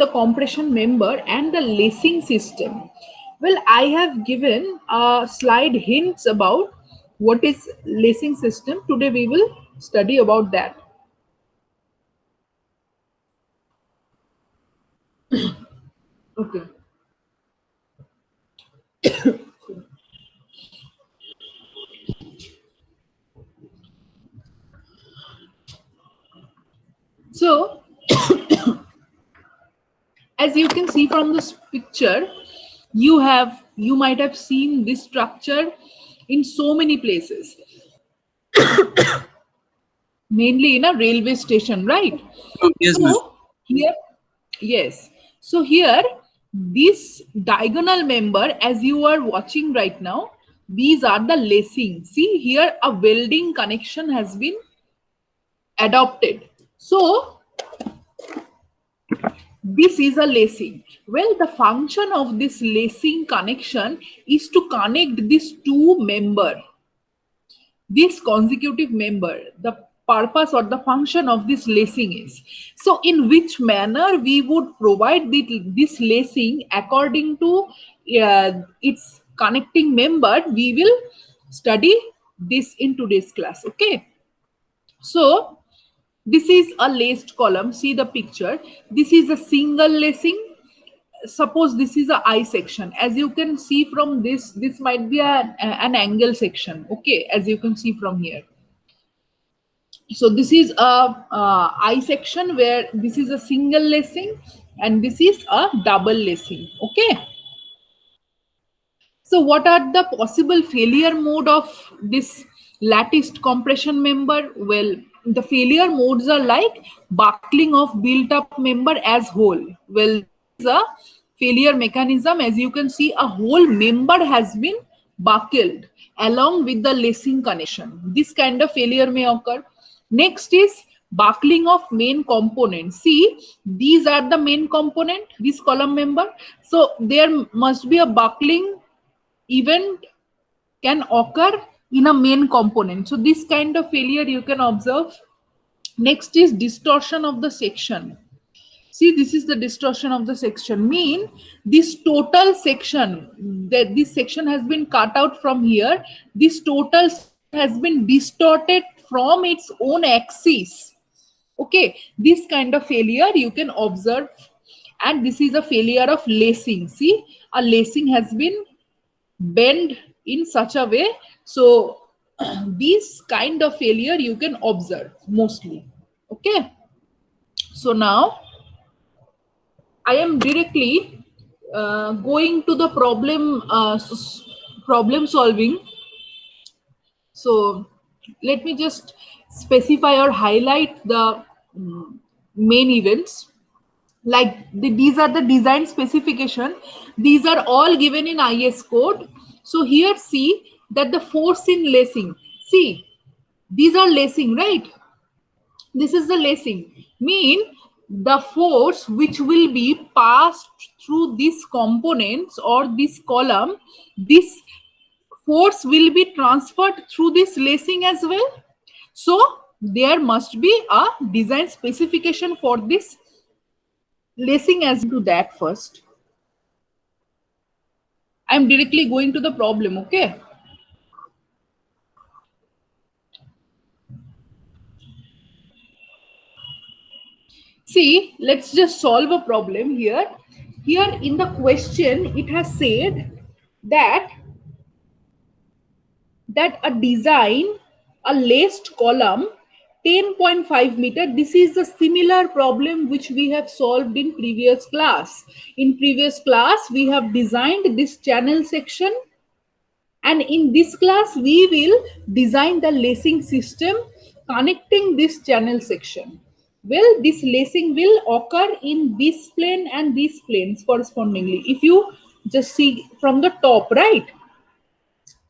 the compression member and the lacing system. Well, I have given slide hints about what is lacing system. Today we will study about that. Okay. So, as you can see from this picture, you might have seen this structure in so many places, mainly in a railway station, right? Yes, ma'am. So here, yes. So here, this diagonal member, as you are watching right now, these are the lacing. See here, a welding connection has been adopted. So this is a lacing. Well, the function of this lacing connection is to connect these two member, this consecutive member. The purpose or the function of this lacing is, so in which manner we would provide this lacing according to its connecting member, we will study this in today's class. Okay, so this is a laced column. See the picture. This is a single lacing. Suppose this is a I section. As you can see from this might be an angle section. Okay, as you can see from here. So this is a I section where this is a single lacing and this is a double lacing. Okay. So what are the possible failure mode of this latticed compression member? Well, the failure modes are like buckling of built up member as whole. Well, this is a failure mechanism. As you can see, a whole member has been buckled along with the lacing connection. This kind of failure may occur. Next is buckling of main component. See, these are the main component, this column member. So there must be a buckling event can occur in a main component. So this kind of failure you can observe. Next is distortion of the section. See, this is the distortion of the section. Mean this total section, that this section has been cut out from here. This total has been distorted from its own axis. Okay, this kind of failure you can observe, and this is a failure of lacing. See, a lacing has been bend in such a way, so these kind of failure you can observe mostly. Okay, so now I am directly going to the problem solving. So let me just specify or highlight the main events. Like these are the design specification. These are all given in IS code. So here see that the force in lacing. See, these are lacing, right? This is the lacing. Mean the force which will be passed through these components or this column, this force will be transferred through this lacing as well. So there must be a design specification for this lacing. As to that first, I'm directly going to the problem. Okay, see, let's just solve a problem here. Here in the question it has said that a design a laced column 10.5 meter. This is a similar problem which we have solved in previous class. In previous class we have designed this channel section, and in this class we will design the lacing system connecting this channel section. Well, this lacing will occur in this plane and these planes correspondingly. If you just see from the top, right?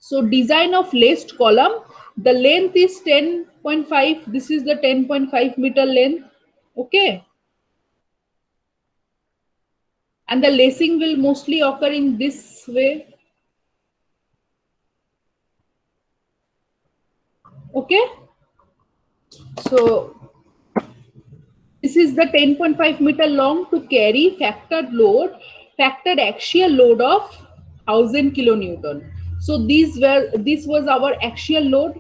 So design of laced column, the length is 10.5. This is the 10.5 meter length. Okay. And the lacing will mostly occur in this way. Okay. So This is the 10.5 meter long to carry factored axial load of 1000 kilonewton. So this was our axial load.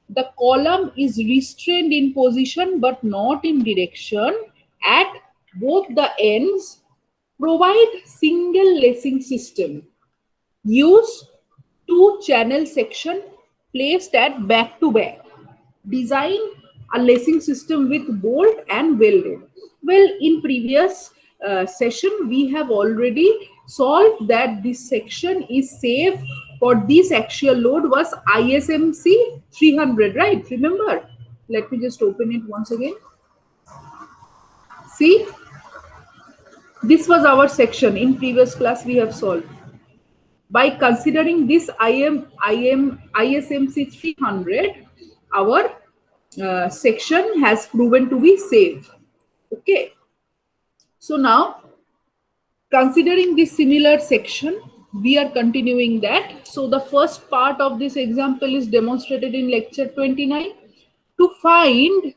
The column is restrained in position but not in direction at both the ends. Provide single lacing system. Use two channel section placed at back to back. Design a lacing system with bolt and welded. Well, in previous session, we have already solved that this section is safe for this axial load was ISMC 300, right? Remember? Let me just open it once again. See, this was our section in previous class we have solved. By considering this ISMC 300, our section has proven to be safe. Okay. So now, considering this similar section, we are continuing that. So the first part of this example is demonstrated in lecture 29. To find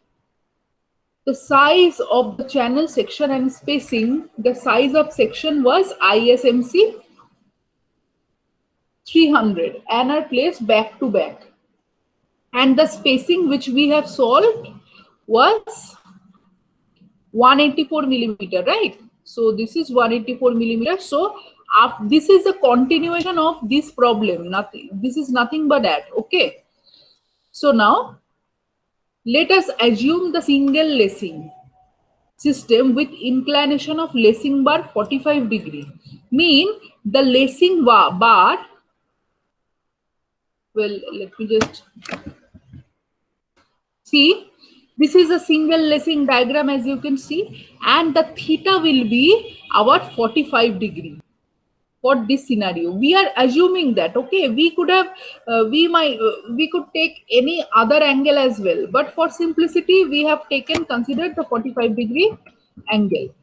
the size of the channel section and spacing, the size of section was ISMC 300 and are placed back to back. And the spacing which we have solved was 184 millimeter, right? So this is 184 millimeter. So this is a continuation of this problem. This is nothing but that. Okay. So now let us assume the single lacing system with inclination of lacing bar 45 degree. Mean the lacing bar. Well, let me just see. This is a single lacing diagram, as you can see, and the theta will be our 45 degree for this scenario. We are assuming that, okay, we could have, we could take any other angle as well, but for simplicity, we have considered the 45 degree angle.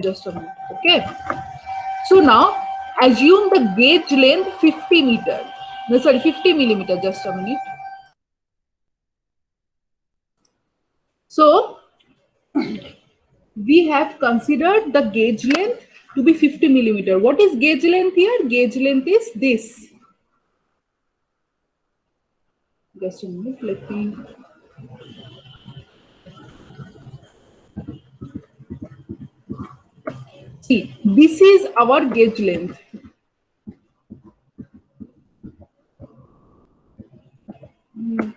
Just a minute, okay. So now assume the gauge length 50 meter. No, sorry, 50 millimeter. Just a minute. So we have considered the gauge length to be 50 millimeter. What is gauge length here? Gauge length is this. Just a minute, let me. See, this is our gauge length.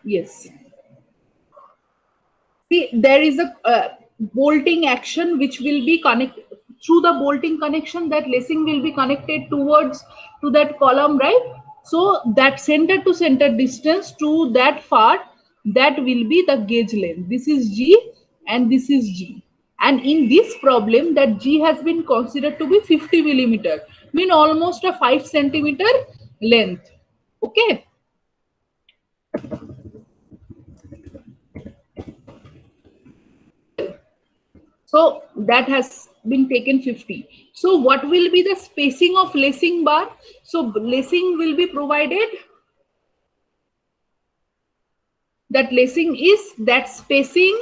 Yes. See, there is a bolting action which will be connected through the bolting connection. That lacing will be connected to that column, right? So that center to center distance to that far, that will be the gauge length. This is G and this is G. And in this problem, that G has been considered to be 50 millimeter, mean almost a 5 centimeter length. Okay. So that has been taken 50. So what will be the spacing of lacing bar? So lacing will be provided. That lacing is that spacing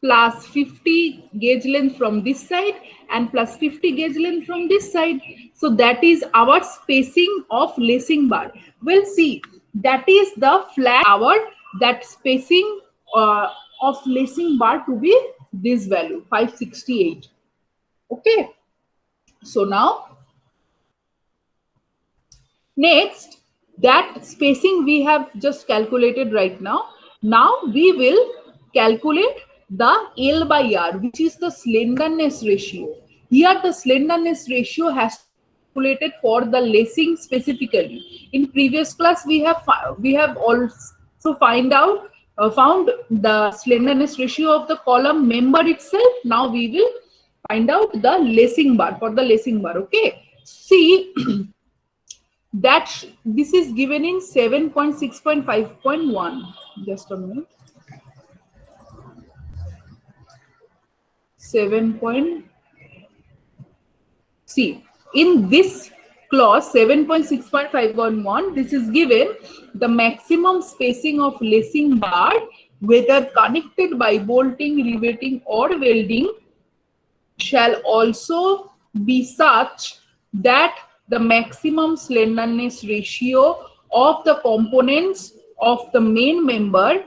plus 50 gauge length from this side and plus 50 gauge length from this side. So that is our spacing of lacing bar. We'll see, that is the flat hour, that spacing of lacing bar to be this value 568. Okay. So now next, that spacing we have just calculated right now. Now we will calculate the L by R, which is the slenderness ratio. Here the slenderness ratio has calculated for the lacing specifically. In previous class we have also found the slenderness ratio of the column member itself. Now we will find out the lacing bar, for the lacing bar. Okay. See, that this is given in 7.6.5.1. Just a minute. 7. See, in this clause 7.6.5.1, this is given the maximum spacing of lacing bar whether connected by bolting, riveting, or welding, shall also be such that the maximum slenderness ratio of the components of the main member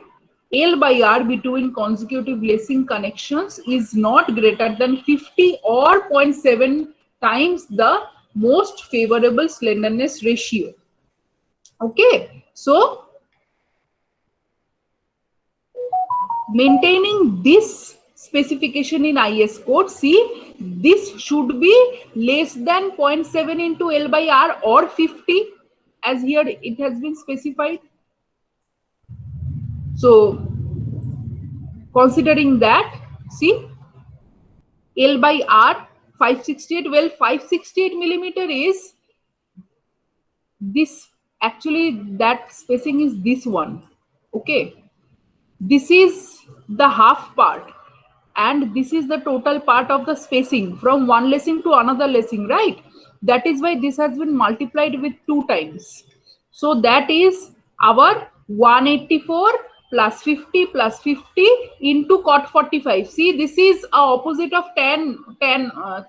L by R between consecutive lacing connections is not greater than 50 or zero point 0.7 times the most favorable slenderness ratio. Okay, so maintaining this specification in IS code, see, this should be less than 0.7 into L by R or 50, as here it has been specified. So considering that, see, L by R 568, well, 568 millimeter is this, actually that spacing is this one. Okay, this is the half part and this is the total part of the spacing from one lacing to another lacing, right? That is why this has been multiplied with 2 times. So that is our 184 plus 50 plus 50 into cot 45. See, this is a opposite of tan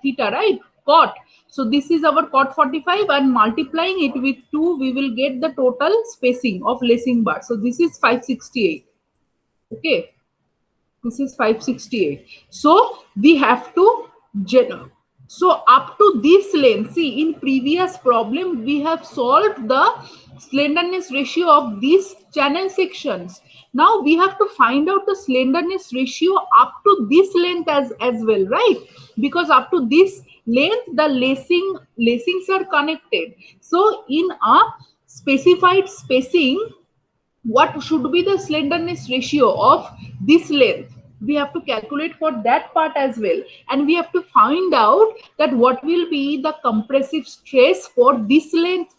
theta, right? Cot. So this is our cot 45 and multiplying it with 2, we will get the total spacing of lacing bar. So this is 568. Okay, this is 568. So we have to so up to this length, see, in previous problem we have solved the slenderness ratio of these channel sections. Now we have to find out the slenderness ratio up to this length as well, right? Because up to this length the lacings are connected. So in a specified spacing, what should be the slenderness ratio of this length? We have to calculate for that part as well, and we have to find out that what will be the compressive stress for this length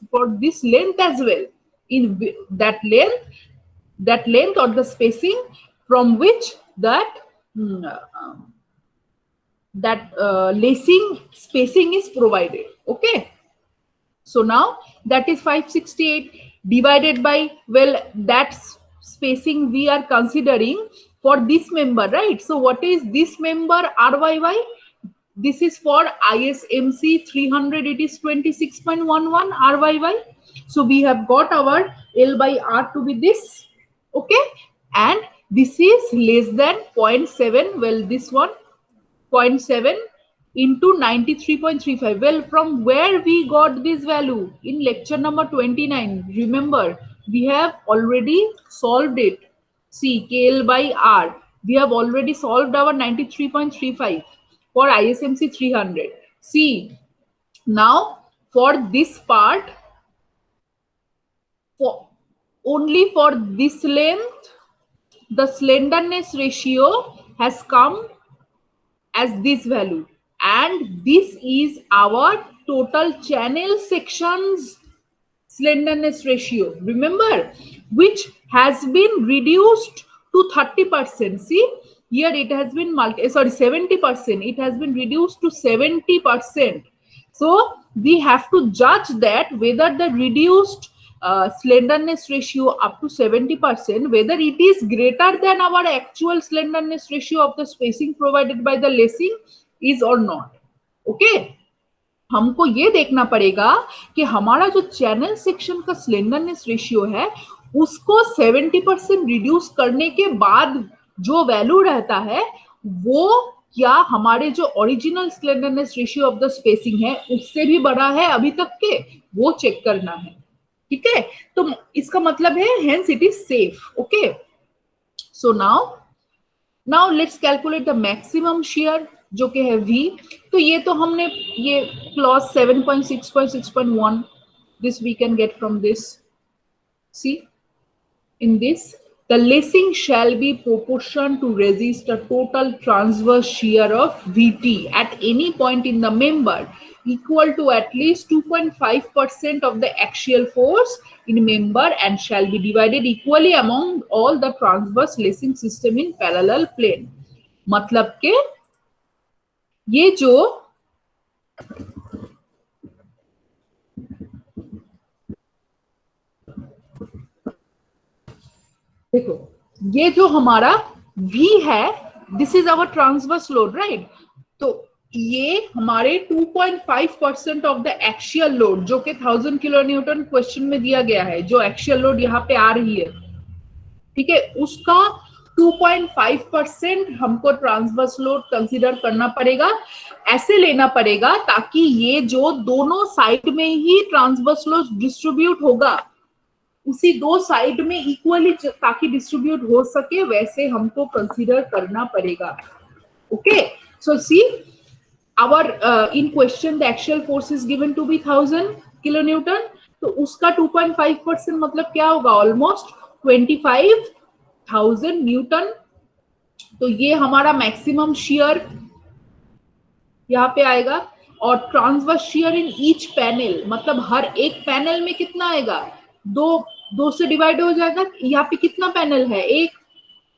as well, in that length or the spacing from which that lacing spacing is provided. Okay, so now that is 568 divided by, well, that's spacing we are considering for this member, right? So what is this member RYY? This is for ISMC 300, it is 26.11 RYY. So we have got our L by R to be this, okay? And this is less than 0.7, well, this one 0.7 into 93.35. Well, from where we got this value? In lecture number 29. Remember, we have already solved it. See, KL by R. We have already solved our 93.35 for ISMC 300. See, now for this part, for only for this length, the slenderness ratio has come as this value, and this is our total channel sections slenderness ratio, remember, which has been reduced to 30%. See, here it has been 70%, it has been reduced to 70%. So we have to judge that whether the reduced slenderness ratio up to 70%, whether it is greater than our actual slenderness ratio of the spacing provided by the lacing is or not. Okay, हमको ये देखना पड़ेगा कि हमारा जो channel section का slenderness ratio है उसको 70% रिड्यूस करने के बाद जो वैल्यू रहता है वो क्या हमारे जो original slenderness ratio of the spacing है उससे भी बड़ा है अभी तक के, वो चेक करना है. ठीक है, तो इसका मतलब है hence it is safe. Okay, so now let's calculate the maximum share जो कि है V. तो ये तो हमने ये clause 7.6.6.1 this we can get from this. See, in this, the lacing shall be proportion to resist a total transverse shear of Vt at any point in the member equal to at least 2.5% of the axial force in member and shall be divided equally among all the transverse lacing system in parallel plane. मतलब के ये जो देखो ये जो हमारा V है, this is our transverse load, right? तो ये हमारे 2.5% ऑफ द एक्शियल लोड, जो कि 1000 किलो न्यूटन क्वेश्चन में दिया गया है, जो एक्शियल लोड यहाँ पे आ रही है, ठीक है, उसका 2.5% हमको ट्रांसवर्स लोड कंसीडर करना पड़ेगा। ऐसे लेना पड़ेगा ताकि ये जो दोनों साइड में ही ट्रांसवर्स लोड डिस्ट्रीब्यूट होगा, उसी दो साइड में इक्वली ताकि डिस्ट्रीब्यूट हो सके, वैसे हमको कंसीडर करना पड़ेगा। Okay, so see our in question the actual force is given to be 1000 kilonewton, तो उसका 2.5% मतलब क्या होगा, ऑलमोस्ट 25,000 न्यूटन। तो ये हमारा मैक्सिमम शियर यहाँ पे आएगा। और transverse shear in each panel, मतलब हर एक पैनल में कितना आएगा, दो से डिवाइड हो जाएगा। यहाँ पे कितना पैनल है, एक,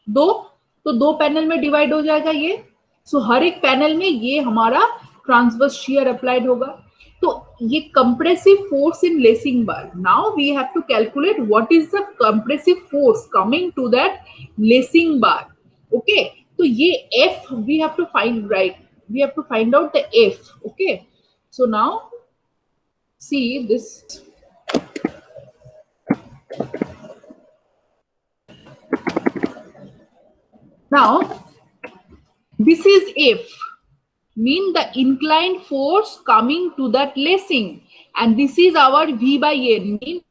दो, तो दो पैनल में डिवाइड हो जाएगा ये। सो हर एक पैनल में ये हमारा ट्रांसवर्स शियर अप्लाइड होगा। तो ये compressive force in lacing bar. Now we have to calculate what is the compressive force coming to that lacing bar. Okay, तो ये F we have to find, right, we have to find out the F. Okay, so now see this. Now this is F, mean the inclined force coming to that lacing, and this is our V by N, mean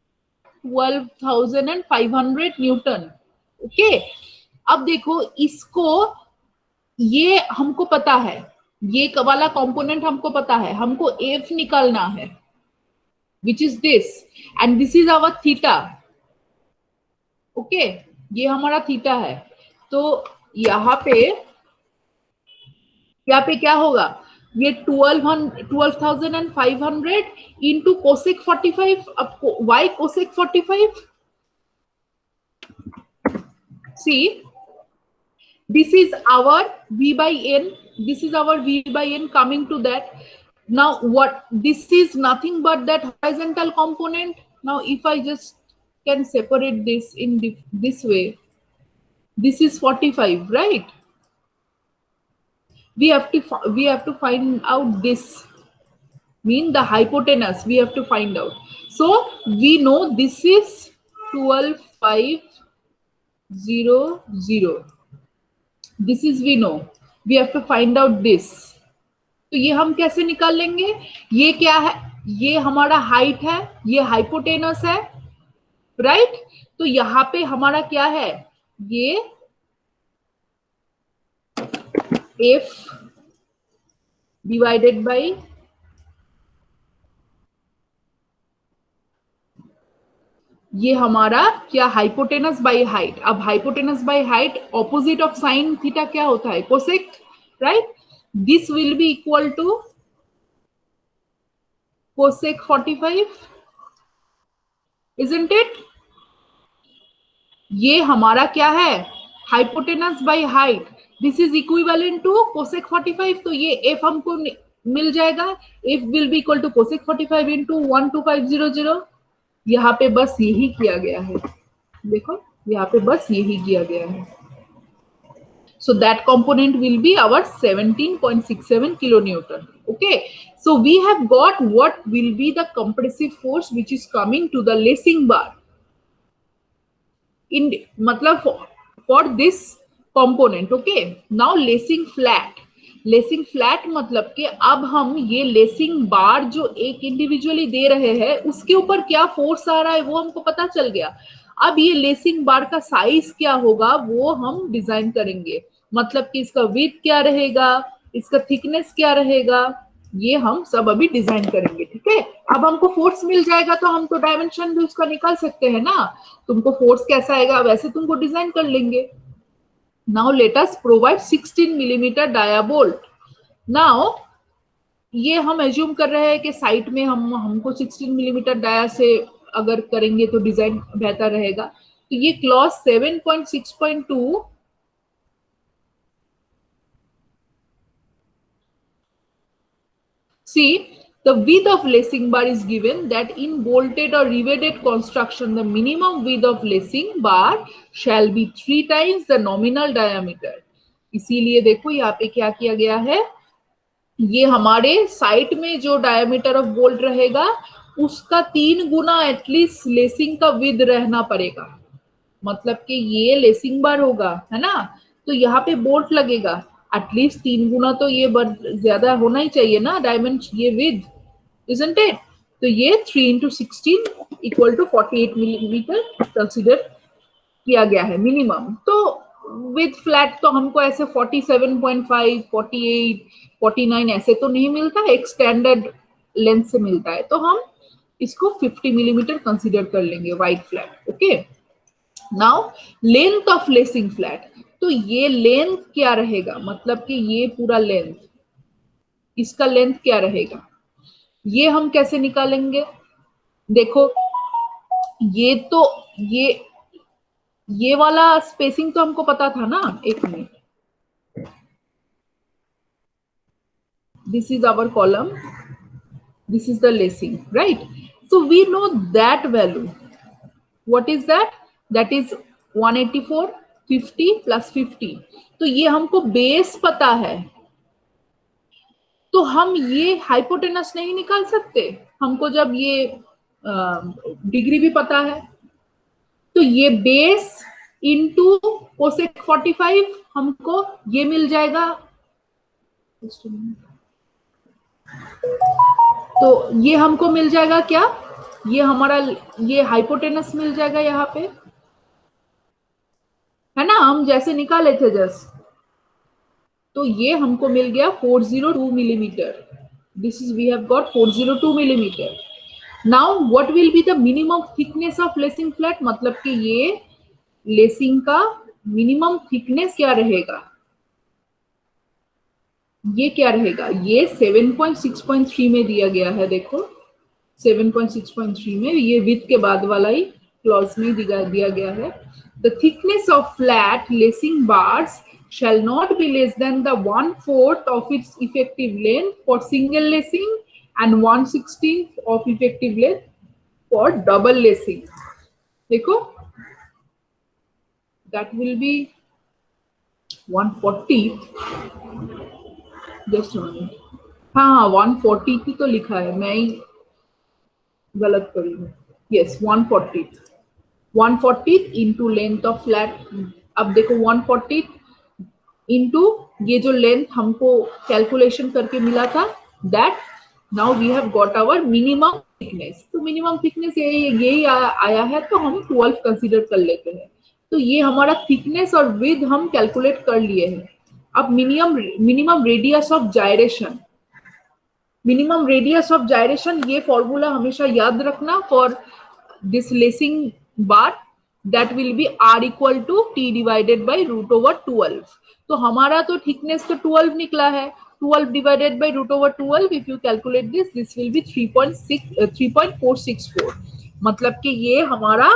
12,500 Newton. Okay, अब देखो इसको, ये हमको पता है, ये वाला component हमको पता है, हमको F निकालना है, which is this, and this is our theta। Okay, ये हमारा थीटा है। तो यहाँ पे क्या होगा, ये 12,500 इंटू कोसेक 45, अब Y cosec 45। See, this is our V by N, this is our V by N coming to that. Now what, this is nothing but that horizontal component. Now if I just can separate this in this way, this is 45, right? We have to find out this, mean the hypotenuse we have to find out. So we know this is 12,500, this is we know, we have to find out this। तो ये हम कैसे निकाल लेंगे, ये क्या है, ये हमारा हाइट है, ये हाइपोटेनस है, राइट? तो यहाँ पे हमारा क्या है, ये F डिवाइडेड बाई, ये हमारा क्या, हाइपोटेनस बाई हाइट। अब hypotenuse by height opposite of sine theta क्या होता है, cosec, right? This will be equal to cosec 45, isn't it? ये हमारा क्या है, hypotenuse by height, this is equivalent to cosec 45। तो ये एफ हमको मिल जाएगा, F will be equal to cosec 45 into 12500। यहाँ पे बस यही किया गया है, देखो यहाँ पे बस यही किया गया है। So that component will be our 17.67 kilonewton. Okay, so we have got what will be the compressive force which is coming to the lacing bar in matlab for this component. Okay, now lacing flat, lacing flat मतलब कि अब हम ये lacing bar जो एक individually they रहे हैं उसके ऊपर क्या फोर्स आ रहा है वो हमको पता चल गया। अब ये लेसिंग बार का साइज क्या होगा वो हम डिजाइन करेंगे, मतलब कि इसका विड्थ क्या रहेगा, इसका थिकनेस क्या रहेगा, ये हम सब अभी डिजाइन करेंगे। ठीक है, अब हमको फोर्स मिल जाएगा तो हम तो डायमेंशन भी उसका निकाल सकते हैं ना, तुमको फोर्स कैसा आएगा वैसे तुमको डिजाइन कर लेंगे। Now let us provide 16 millimeter dia bolt. Now ये हम एज्यूम कर रहे हैं कि साइट में हमको 16 मिलीमीटर डाया से अगर करेंगे तो डिजाइन बेहतर रहेगा। तो ये clause 7.6.2 see, The width of lacing bar is given that in bolted or riveted construction, the minimum width of lacing bar shall be 3 times the nominal diameter. इसीलिए देखो यहाँ पे क्या किया गया है, ये हमारे साइट में जो डायमीटर ऑफ बोल्ट रहेगा उसका 3 गुना एटलीस्ट लेसिंग का विद रहना पड़ेगा। मतलब कि ये लेसिंग बार होगा, है ना, तो यहाँ पे बोल्ट लगेगा, एटलीस्ट 3 गुना तो ये ज्यादा होना ही चाहिए ना डायमेंशन, ये विद, isn't it? तो ये 3 into 16 equal to 48 millimetre consider किया गया है मिनिमम। तो विद फ्लैट तो हमको ऐसे 47.5, 48, 49 ऐसे तो नहीं मिलता है, एक स्टैंडर्ड लेंथ से मिलता है, तो हम इसको 50 मिलीमीटर कंसिडर कर लेंगे wide flat. Okay, now length of lacing flat, तो ये लेंथ क्या रहेगा, मतलब कि ये पूरा लेंथ, इसका लेंथ क्या रहेगा, ये हम कैसे निकालेंगे। देखो ये तो ये वाला स्पेसिंग तो हमको पता था ना, एक minute, this is our column, this is the lacing, right? So we know that value. What is that? That is 184, 50 plus 50. तो ये हमको बेस पता है, तो हम ये हाइपोटेनस नहीं निकाल सकते, हमको जब ये डिग्री भी पता है, तो ये बेस इंटू कोसेक 45 हमको ये मिल जाएगा। तो ये हमको मिल जाएगा क्या, ये हमारा ये हाइपोटेनस मिल जाएगा यहाँ पे, है ना, हम जैसे निकाले थे जस्ट, तो ये हमको मिल गया 402 millimetre. This is we have got 402 millimetre. Now what will be the minimum thickness of lacing flat, मतलब कि ये लेसिंग का मिनिमम थिकनेस क्या रहेगा, ये क्या रहेगा, ये 7.6.3 में दिया गया है, देखो 7.6.3 में, ये विथ के बाद वाला ही क्लॉज में दिया गया है। The thickness of flat lacing bars shall not be less than the 1/4 of its effective length for single lacing and 1/16 of effective length for double lacing. देखो that will be 140, just a minute, हाँ 140 की तो लिखा है, मैं ही गलत करी हूँ, yes 140 into length of flat. अब देखो 140 इंटू ये जो लेंथ हमको कैलकुलेशन करके मिला था, that now we have got our minimum thickness. तो मिनिमम थिकनेस यही आया है, तो हम 12 कंसीडर कर लेते हैं। तो ये हमारा थिकनेस और विड्थ हम कैलकुलेट कर लिए हैं। अब minimum radius of gyration, minimum radius of gyration, ये फॉर्मूला हमेशा याद रखना for this lacing bar, that will be r equal to t divided by root over 12. तो हमारा तो थिकनेस तो 12 निकला है, 12 divided by root over 12, if you calculate this will be 3.464, मतलब कि ये हमारा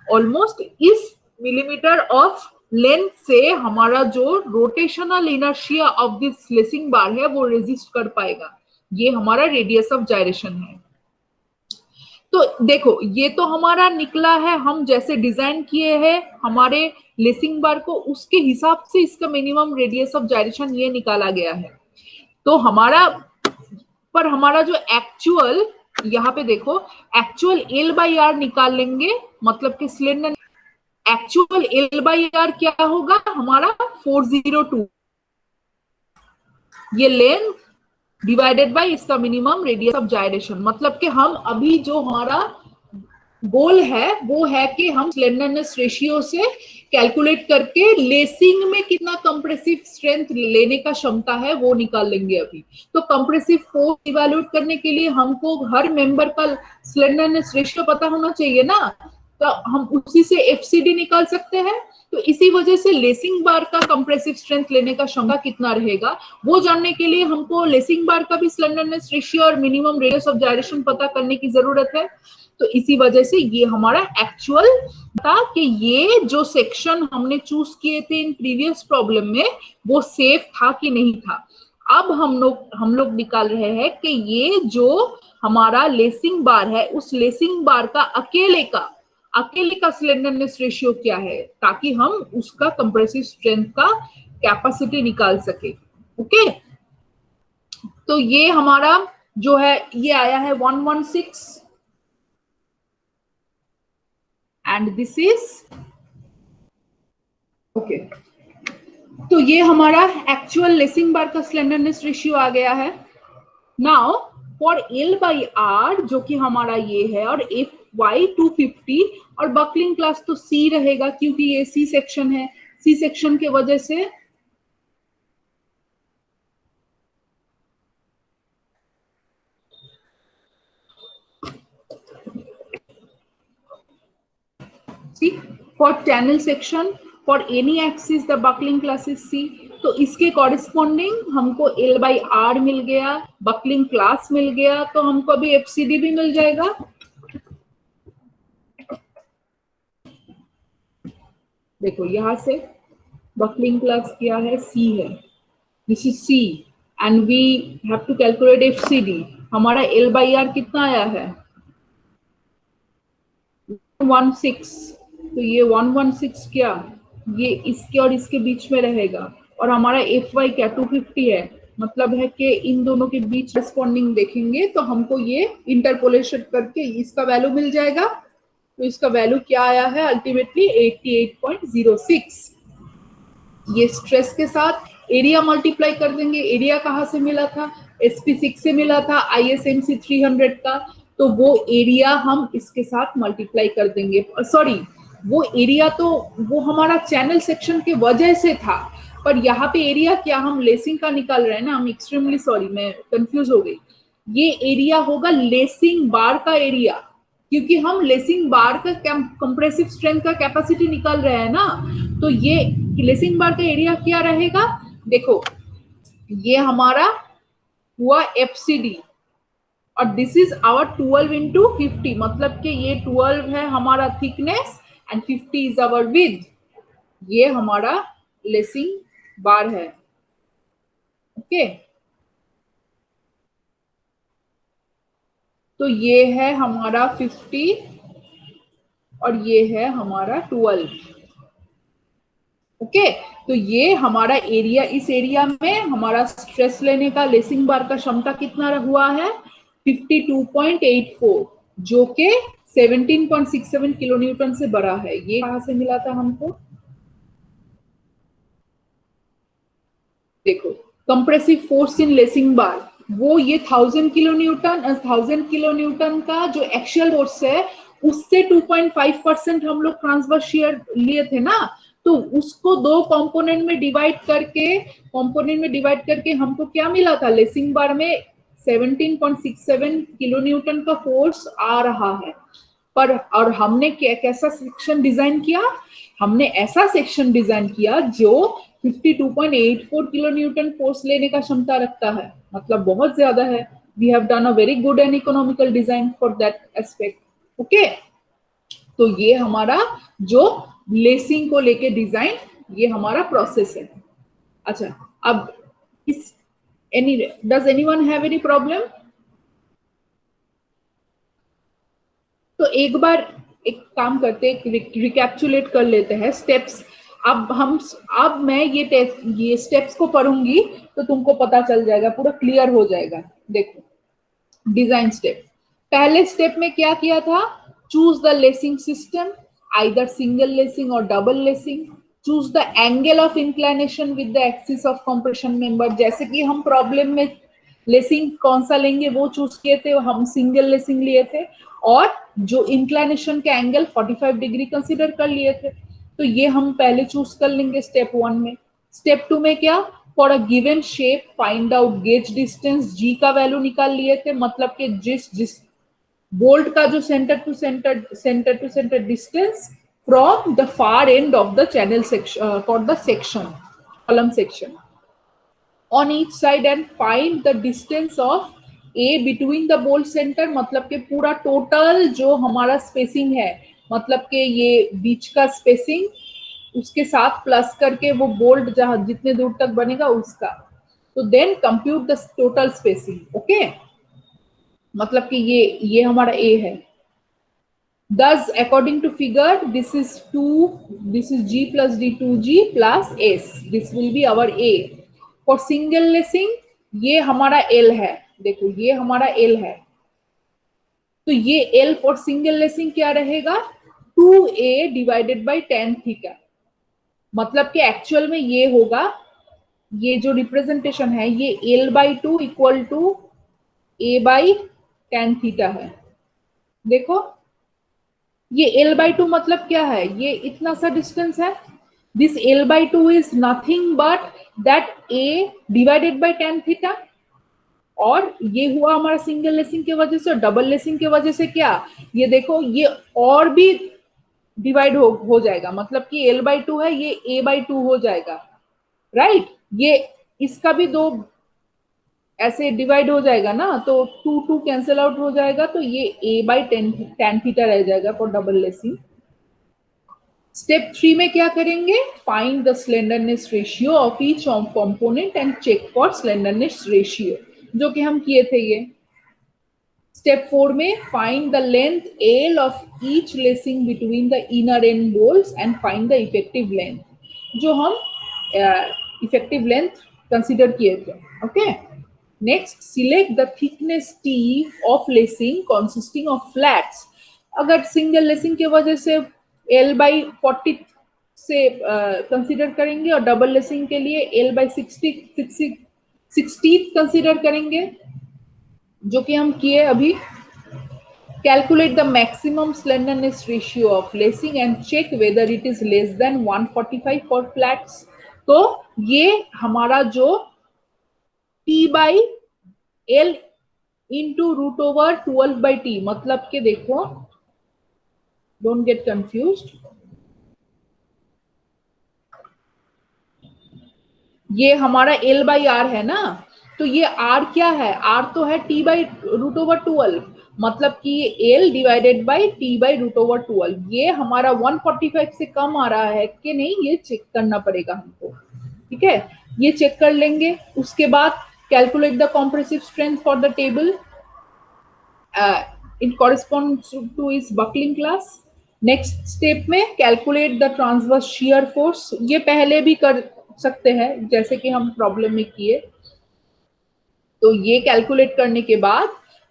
ऑलमोस्ट इस मिलीमीटर ऑफ लेंथ से हमारा जो rotational inertia of this lacing bar है वो रेजिस्ट कर पाएगा। ये हमारा रेडियस ऑफ जायरेशन है। तो देखो ये तो हमारा निकला है, हम जैसे डिजाइन किए हैं हमारे लेसिंग बार को, उसके हिसाब से इसका मिनिमम रेडियस ऑफ जायरेशन ये निकाला गया है। तो हमारा जो एक्चुअल, यहाँ पे देखो एक्चुअल एल बाई आर निकाल लेंगे, मतलब कि cylinder actual L by R क्या होगा हमारा 402, ये लेंथ डिवाइडेड बाय इसका मिनिमम रेडियस ऑफ जायरेशन। मतलब कि हम अभी जो हमारा गोल है वो है कि हम स्लेंडरनेस रेशियो से कैलकुलेट करके लेसिंग में कितना कंप्रेसिव स्ट्रेंथ लेने का क्षमता है वो निकाल लेंगे अभी। तो कंप्रेसिव फोर्स इवैल्यूएट करने के लिए हमको हर मेंबर का स्लेंडरनेस रेशियो पता होना चाहिए ना, तो हम उसी से एफसीडी निकाल सकते हैं। तो इसी वजह से लेसिंग बार का कंप्रेसिव स्ट्रेंथ लेने का क्षमता कितना रहेगा वो जानने के लिए हमको लेसिंग बार का भी स्लेंडरनेस रेशियो और मिनिमम रेडियस ऑफ जायरेशन पता करने की जरूरत है। तो इसी वजह से ये हमारा एक्चुअल था कि ये जो सेक्शन हमने चूज किए थे इन प्रीवियस प्रॉब्लम में वो सेफ था कि नहीं था। अब हम लोग निकाल रहे हैं कि ये जो हमारा लेसिंग बार है उस लेसिंग बार का अकेले का स्लेंडरनेस रेशियो क्या है, ताकि हम उसका कंप्रेसिव स्ट्रेंथ का कैपेसिटी निकाल सके। ओके, तो ये हमारा जो है ये आया है 116 एंड दिस इज ओके। तो ये हमारा एक्चुअल लेसिंग बार का स्लेंडरनेस रेशियो आ गया है। Now for L by R जो कि हमारा ये है, और एफ वाई 250, और बकलिंग क्लास तो सी रहेगा क्योंकि ये सी सेक्शन है, सी सेक्शन के वजह से C for channel section for any axis the buckling class is C. तो इसके कॉरेस्पॉन्डिंग हमको एल बाई आर मिल गया, बकलिंग क्लास मिल गया, तो हमको अभी एफसीडी भी मिल जाएगा। देखो यहां से बकलिंग क्लास क्या है, सी है, this is C and we have to calculate FCD. हमारा एल बाई आर कितना आया है 116, तो ये 116 क्या, ये इसके और इसके बीच में रहेगा, और हमारा एफ वाई क्या 250 है, मतलब है कि इन दोनों के बीच रिस्पॉन्डिंग देखेंगे तो हमको ये इंटरपोलेशन करके इसका वैल्यू मिल जाएगा। तो इसका वैल्यू क्या आया है अल्टीमेटली 88.06। ये स्ट्रेस के साथ एरिया मल्टीप्लाई कर देंगे। एरिया कहाँ से मिला था, SP6 से मिला था, ISMC 300 का, तो वो एरिया हम इसके साथ मल्टीप्लाई कर देंगे। सॉरी, वो एरिया तो वो हमारा चैनल सेक्शन के वजह से था, पर यहाँ पे एरिया क्या हम लेसिंग का निकाल रहे हैं ना, हम एक्सट्रीमली सॉरी, मैं कंफ्यूज हो गई। ये एरिया होगा लेसिंग बार का एरिया, क्योंकि हम लेसिंग बार का कंप्रेसिव स्ट्रेंथ का कैपेसिटी निकाल रहे हैं ना, तो ये लेसिंग बार का एरिया क्या रहेगा, देखो ये हमारा हुआ एफसीडी, और दिस इज आवर 12 इंटू 50, मतलब कि ये 12 है हमारा thickness and 50 is our width. ये हमारा लेसिंग बार है। ओके, तो ये है हमारा 50 और ये है हमारा 12। ओके, तो ये हमारा एरिया, इस एरिया में हमारा स्ट्रेस लेने का लेसिंग बार का क्षमता कितना हुआ है 52.84, जो कि 17.67 किलो न्यूटन से बड़ा है। ये कहां से मिला था हमको, देखो कंप्रेसिव फोर्स इन लेसिंग बार, वो ये 1000 का जो एक्चुअल फोर्स है उससे 2.5% हम लोग ट्रांसवर्स शियर लिए थे ना, तो उसको दो कंपोनेंट में डिवाइड करके हमको क्या मिला था, लेसिंग बार में 17.67 किलो न्यूटन का फोर्स आ रहा है। पर और हमने कैसा सेक्शन डिजाइन किया, हमने ऐसा सेक्शन डिजाइन किया जो 52.84 किलो न्यूटन फोर्स लेने का क्षमता रखता है, मतलब बहुत ज्यादा है। We have done a very good and economical design for that aspect. Okay, तो ये हमारा जो लेसिंग को लेके डिजाइन, ये हमारा प्रोसेस है। अच्छा, अब इस any does anyone have any problem? तो एक बार एक काम करते हैं, रिकैप्चुलेट कर लेते हैं स्टेप्स। अब मैं ये स्टेप्स को पढ़ूंगी तो तुमको पता चल जाएगा, पूरा क्लियर हो जाएगा। देखो डिजाइन स्टेप, पहले स्टेप में क्या किया था, choose the lacing system, either single lacing और double lacing, choose the angle of inclination with the axis of compression member. जैसे कि हम प्रॉब्लम में लेसिंग कौन सा लेंगे वो चूज किए थे, हम सिंगल लेसिंग लिए थे, और जो इंक्लाइनेशन के एंगल 45 डिग्री कंसिडर कर लिए थे, तो ये हम पहले चूज कर लेंगे स्टेप 1 में। स्टेप 2 में क्या, for a given shape find out gauge distance, G का वैल्यू निकाल लिए थे, मतलब कि जिस बोल्ट का जो centre to centre distance from the far end of the channel section for the section column section on each side and find the distance of A between the bolt center, मतलब कि पूरा total जो हमारा spacing है, मतलब कि ये बीच का स्पेसिंग उसके साथ प्लस करके वो बोल्ट जहां जितने दूर तक बनेगा उसका, तो then compute the total spacing. Okay, मतलब कि ये हमारा ए है। Thus, according to figure, this is 2, this is G plus D 2G plus S. This will be our A. For single lacing, ये हमारा L है। देखो ये हमारा L है, तो ये L for single lacing क्या रहेगा? 2A divided by tan theta। मतलब कि एक्चुअल में ये होगा, ये जो रिप्रेजेंटेशन है ये L/2 equal to A/tan theta है। देखो ये L/2 मतलब क्या है? ये इतना सा डिस्टेंस है। This L/2 is nothing but that A divided by tan theta. और ये हुआ हमारा सिंगल लेसिंग की वजह से। और डबल लेसिंग की वजह से क्या, ये देखो ये और भी डिवाइड हो जाएगा, मतलब कि L/2 है, ये A/2 हो जाएगा, राइट। ये इसका भी दो ऐसे डिवाइड हो जाएगा ना, तो 2 कैंसिल आउट हो जाएगा, तो ये A/tan थीटा रह जाएगा फॉर डबल लेसिंग। स्टेप 3 में क्या करेंगे? Find the slenderness ratio of each component and check for slenderness ratio, जो कि हम किए थे ये। स्टेप 4 में find the length L of each lacing between the inner end bolts and find the effective length, जो हम इफेक्टिव लेंथ कंसीडर किए थे। Okay, next select the thickness T of lacing consisting of flats. अगर single lacing की वजह से L/40 से consider करेंगे, और डबल लेसिंग के लिए L/60 कंसीडर करेंगे, जो कि हम किए अभी। Calculate the maximum slenderness ratio of lacing and check whether it is less than 145 for flats. तो ये हमारा जो T/L इंटू √12/T, मतलब के देखो, डोंट गेट कंफ्यूज्ड, ये हमारा L/R है ना, तो ये R क्या है? R तो है T/√12, मतलब कि ये L डिवाइडेड बाई T/√12। ये हमारा 145 से कम आ रहा है कि नहीं, ये चेक करना पड़ेगा हमको। ठीक है, ये चेक कर लेंगे। उसके बाद calculate the compressive strength for the table in corresponds to is buckling class. Next step में calculate the transverse shear force. ये पहले भी कर सकते हैं, जैसे कि हम प्रॉब्लम में किए। तो ये कैलकुलेट करने के बाद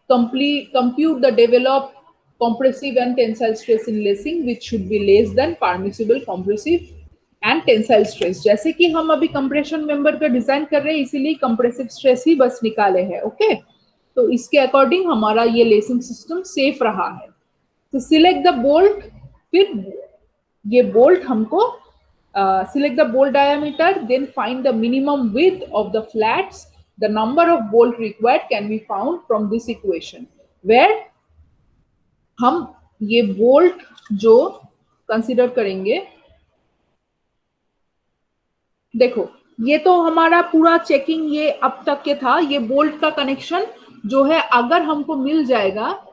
compute the develop compressive and tensile stress in lacing which should be less than permissible compressive and tensile stress। जैसे कि हम अभी कंप्रेशन मेंबर का डिजाइन कर रहे हैं, इसीलिए कंप्रेसिव स्ट्रेस ही बस निकाले हैं। ओके, तो इसके अकॉर्डिंग हमारा ये लेसिंग सिस्टम सेफ रहा है। तो सिलेक्ट द बोल्ट, फिर ये बोल्ट हमको select the bolt diameter, then find the minimum width of the flats. The number of bolt required can be found from this equation, where हम ये bolt जो consider करेंगे। देखो ये तो हमारा पूरा चेकिंग ये अब तक के था। ये बोल्ट का कनेक्शन जो है, अगर हमको मिल जाएगा,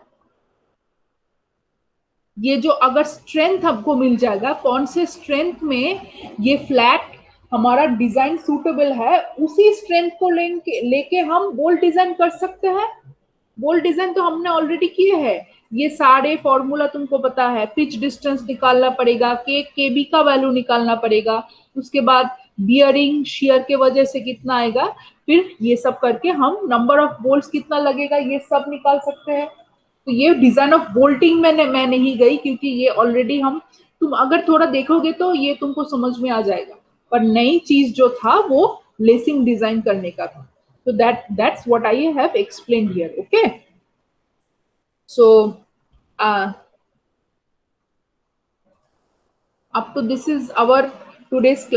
ये जो अगर स्ट्रेंथ हमको मिल जाएगा, कौन से स्ट्रेंथ में ये फ्लैट हमारा डिजाइन सूटेबल है, उसी स्ट्रेंथ को लेके हम बोल्ट डिजाइन कर सकते हैं। बोल्ट डिजाइन तो हमने ऑलरेडी किए हैं, ये सारे फॉर्मूला तुमको पता है। पिच डिस्टेंस निकालना पड़ेगा, केबी का वैल्यू निकालना पड़ेगा, उसके बाद बियरिंग शियर के वजह से कितना आएगा, फिर ये सब करके हम नंबर ऑफ बोल्ट्स कितना लगेगा ये सब निकाल सकते हैं। तो ये डिजाइन ऑफ बोल्टिंग में मैं नहीं गई, क्योंकि ये ऑलरेडी हम, तुम अगर थोड़ा देखोगे तो ये तुमको समझ में आ जाएगा। पर नई चीज जो था वो लेसिंग डिजाइन करने का था। So that's what I have explained here. Okay, so up to this is our today's class.